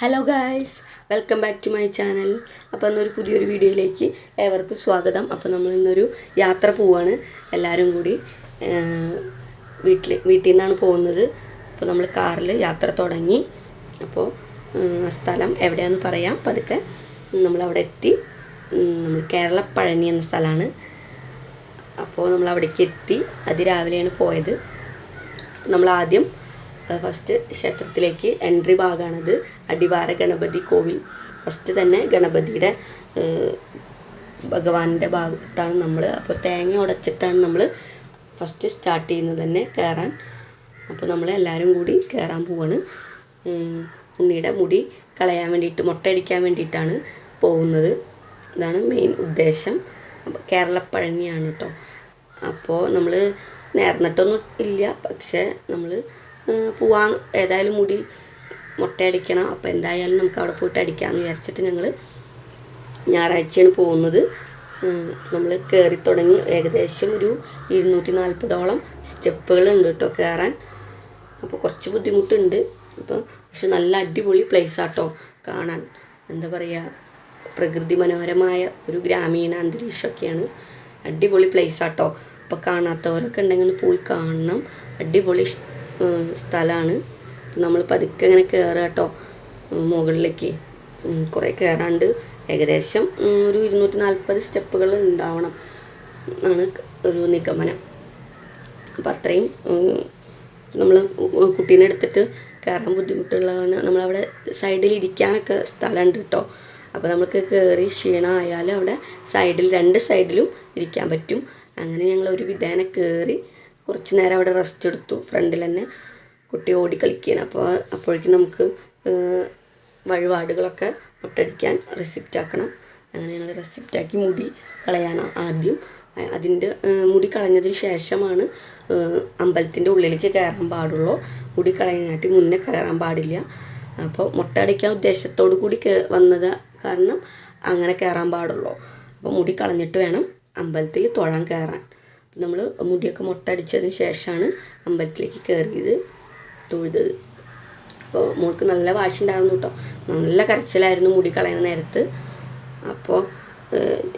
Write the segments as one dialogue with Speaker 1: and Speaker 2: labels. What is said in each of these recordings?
Speaker 1: Hello guys, welcome back to my channel. അപ്പോൾ ഇന്നൊരു പുതിയൊരു വീഡിയോയിലേക്ക് ഏവർക്കും സ്വാഗതം. അപ്പോൾ നമ്മൾ ഇന്നൊരു യാത്ര പോവാണ് എല്ലാവരും കൂടി. വീട്ടിൽ നിന്നാണ് പോകുന്നത്. അപ്പോൾ നമ്മൾ കാറിൽ യാത്ര തുടങ്ങി. അപ്പോൾ സ്ഥലം എവിടെയാണെന്ന് പറയാം പതുക്കെ. നമ്മളവിടെ എത്തി. നമ്മൾ കേരള പഴനി എന്ന സ്ഥലമാണ്. അപ്പോൾ നമ്മൾ അവിടേക്ക് എത്തി. അതിരാവിലെയാണ് പോയത്. നമ്മൾ ആദ്യം ഫസ്റ്റ് ക്ഷേത്രത്തിലേക്ക് എൻട്രി ഭാഗമാണത്. അടിവാര ഗണപതി കോവിൽ. ഫസ്റ്റ് തന്നെ ഗണപതിയുടെ ഭഗവാന്റെ ഭാഗത്താണ് നമ്മൾ. അപ്പോൾ തേങ്ങ ഉടച്ചിട്ടാണ് നമ്മൾ ഫസ്റ്റ് സ്റ്റാർട്ട് ചെയ്യുന്നത് തന്നെ കയറാൻ. അപ്പോൾ നമ്മൾ എല്ലാവരും കൂടി കയറാൻ പോവാണ്. ഉണ്ണിയുടെ മുടി കളയാൻ വേണ്ടിയിട്ട്, മൊട്ടയടിക്കാൻ വേണ്ടിയിട്ടാണ് പോകുന്നത്. ഇതാണ് മെയിൻ ഉദ്ദേശം. കേരളപ്പഴനിയാണ് കേട്ടോ. അപ്പോൾ നമ്മൾ നേർന്നിട്ടൊന്നും ഇല്ല, പക്ഷേ നമ്മൾ പോവാൻ ഏതായാലും മുടി മൊട്ടയടിക്കണം. അപ്പോൾ എന്തായാലും നമുക്ക് അവിടെ പോയിട്ട് അടിക്കാമെന്ന് വിചാരിച്ചിട്ട് ഞങ്ങൾ ഞായറാഴ്ചയാണ് പോകുന്നത്. നമ്മൾ കയറി തുടങ്ങി. ഏകദേശം ഒരു 240ഓളം സ്റ്റെപ്പുകളുണ്ട് കേട്ടോ കയറാൻ. അപ്പോൾ കുറച്ച് ബുദ്ധിമുട്ടുണ്ട്. പക്ഷെ നല്ല അടിപൊളി പ്ലേസാട്ടോ കാണാൻ. എന്താ പറയുക, പ്രകൃതി മനോഹരമായ ഒരു ഗ്രാമീണ അന്തരീക്ഷമൊക്കെയാണ്. അടിപൊളി പ്ലേസാട്ടോ. അപ്പോൾ കാണാത്തവരൊക്കെ ഉണ്ടെങ്കിൽ പോയി കാണണം. അടിപൊളി സ്ഥലമാണ്. നമ്മൾ പതുക്കെ ഇങ്ങനെ കയറുക കേട്ടോ മുകളിലേക്ക്. കുറേ കയറാണ്ട് ഏകദേശം ഒരു 240 സ്റ്റെപ്പുകൾ ഉണ്ടാവണം എന്നാണ് ഒരു നിഗമനം. അപ്പോൾ അത്രയും നമ്മൾ കുട്ടീനെ എടുത്തിട്ട് കയറാൻ ബുദ്ധിമുട്ടുള്ളതാണ്. നമ്മളവിടെ സൈഡിൽ ഇരിക്കാനൊക്കെ സ്ഥലമുണ്ട് കേട്ടോ. അപ്പോൾ നമുക്ക് കയറി ക്ഷീണമായാലും അവിടെ സൈഡിൽ 2 സൈഡിലും ഇരിക്കാൻ പറ്റും. അങ്ങനെ ഞങ്ങൾ ഒരു വിധേന കയറി കുറച്ച് നേരം അവിടെ റെസ്റ്റ് എടുത്തു. ഫ്രണ്ടിൽ തന്നെ കുട്ടി ഓടിക്കളിക്കുകയാണ്. അപ്പോഴേക്കും നമുക്ക് വഴിപാടുകളൊക്കെ മുട്ടടിക്കാൻ റെസിപ്റ്റ് ആക്കണം. അങ്ങനെ ഞങ്ങൾ റെസിപ്റ്റാക്കി മുടി കളയാണ് ആദ്യം. അതിൻ്റെ മുടി കളഞ്ഞതിന് ശേഷമാണ് അമ്പലത്തിൻ്റെ ഉള്ളിലേക്ക് കയറാൻ പാടുള്ളൂ. മുടി കളയാനായിട്ട് മുന്നേ കയറാൻ പാടില്ല. അപ്പോൾ മുട്ട അടിക്കാൻ ഉദ്ദേശത്തോടു കൂടി വന്നത് കാരണം അങ്ങനെ കയറാൻ പാടുള്ളൂ. അപ്പോൾ മുടി കളഞ്ഞിട്ട് വേണം അമ്പലത്തിൽ തൊഴാൻ കയറാൻ. നമ്മൾ മുടിയൊക്കെ മുട്ടടിച്ചതിന് ശേഷമാണ് അമ്പലത്തിലേക്ക് കയറിയത്, തൊഴുതത്. അപ്പോൾ മോൾക്ക് നല്ല വാശിയുണ്ടായിരുന്നു കേട്ടോ. നല്ല കരച്ചിലായിരുന്നു മുടി കളയുന്ന നേരത്ത്. അപ്പോൾ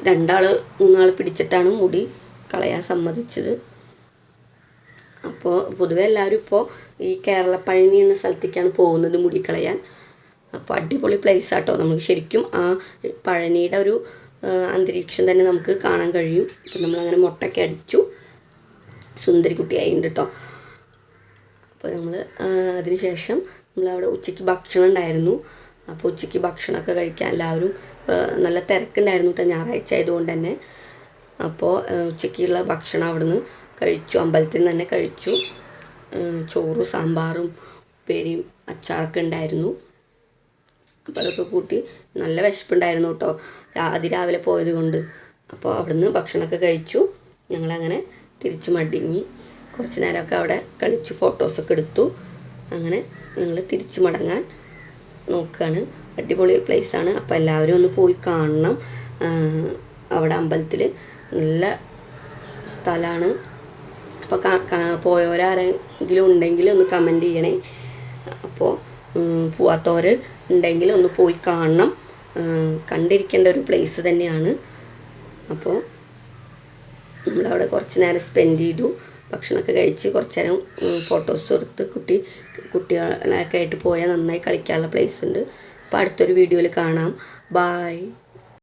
Speaker 1: 2-3 ആൾ പിടിച്ചിട്ടാണ് മുടി കളയാൻ സമ്മതിച്ചത്. അപ്പോൾ പൊതുവെ എല്ലാവരും ഇപ്പോൾ ഈ കേരളപ്പഴനി എന്ന സ്ഥലത്തേക്കാണ് പോകുന്നത് മുടി കളയാൻ. അപ്പോൾ അടിപൊളി പ്ലേസാട്ടോ. നമുക്ക് ശരിക്കും ആ പഴനിയുടെ ഒരു അന്തരീക്ഷം തന്നെ നമുക്ക് കാണാൻ കഴിയും. അപ്പം നമ്മളങ്ങനെ മുട്ടൊക്കെ അടിച്ചു. സുന്ദരി കുട്ടിയായിട്ടുണ്ട് കേട്ടോ. അപ്പോൾ നമ്മൾ അതിന് ശേഷം നമ്മളവിടെ ഉച്ചയ്ക്ക് ഭക്ഷണം ഉണ്ടായിരുന്നു. അപ്പോൾ ഉച്ചയ്ക്ക് ഭക്ഷണമൊക്കെ കഴിക്കാൻ എല്ലാവരും നല്ല തിരക്കുണ്ടായിരുന്നു കേട്ടോ, ഞായറാഴ്ച ആയതുകൊണ്ട് തന്നെ. അപ്പോൾ ഉച്ചയ്ക്കുള്ള ഭക്ഷണം അവിടുന്ന് കഴിച്ചു. അമ്പലത്തിൽ നിന്ന് തന്നെ കഴിച്ചു. ചോറും സാമ്പാറും ഉപ്പേരിയും അച്ചാറൊക്കെ ഉണ്ടായിരുന്നു. അപ്പോൾ അതൊക്കെ കൂട്ടി നല്ല വിശപ്പുണ്ടായിരുന്നു കേട്ടോ അതിരാവിലെ പോയത് കൊണ്ട്. അപ്പോൾ അവിടുന്ന് ഭക്ഷണമൊക്കെ കഴിച്ചു. ഞങ്ങളങ്ങനെ തിരിച്ച് മടങ്ങി. കുറച്ച് നേരമൊക്കെ അവിടെ കളിച്ചു, ഫോട്ടോസൊക്കെ എടുത്തു. അങ്ങനെ ഞങ്ങൾ തിരിച്ച് മടങ്ങാൻ നോക്കുകയാണ്. അടിപൊളി പ്ലേസാണ്. അപ്പോൾ എല്ലാവരും ഒന്ന് പോയി കാണണം. അവിടെ അമ്പലത്തിൽ നല്ല സ്ഥലമാണ്. അപ്പോൾ പോയവരാരെങ്കിലും ഉണ്ടെങ്കിൽ ഒന്ന് കമൻറ്റ് ചെയ്യണേ. അപ്പോൾ പോവാത്തവർ ഉണ്ടെങ്കിൽ ഒന്ന് പോയി കാണണം. കണ്ടിരിക്കേണ്ട ഒരു പ്ലേസ് തന്നെയാണ്. അപ്പോൾ നമ്മളവിടെ കുറച്ച് നേരം സ്പെൻഡ് ചെയ്തു. ഭക്ഷണമൊക്കെ കഴിച്ച് കുറച്ച് നേരം ഫോട്ടോസ് എടുത്ത് കുട്ടികളൊക്കെ ആയിട്ട് പോയാൽ നന്നായി കളിക്കാനുള്ള പ്ലേസ് ഉണ്ട്. അപ്പോൾ അടുത്തൊരു വീഡിയോയിൽ കാണാം. ബായ്.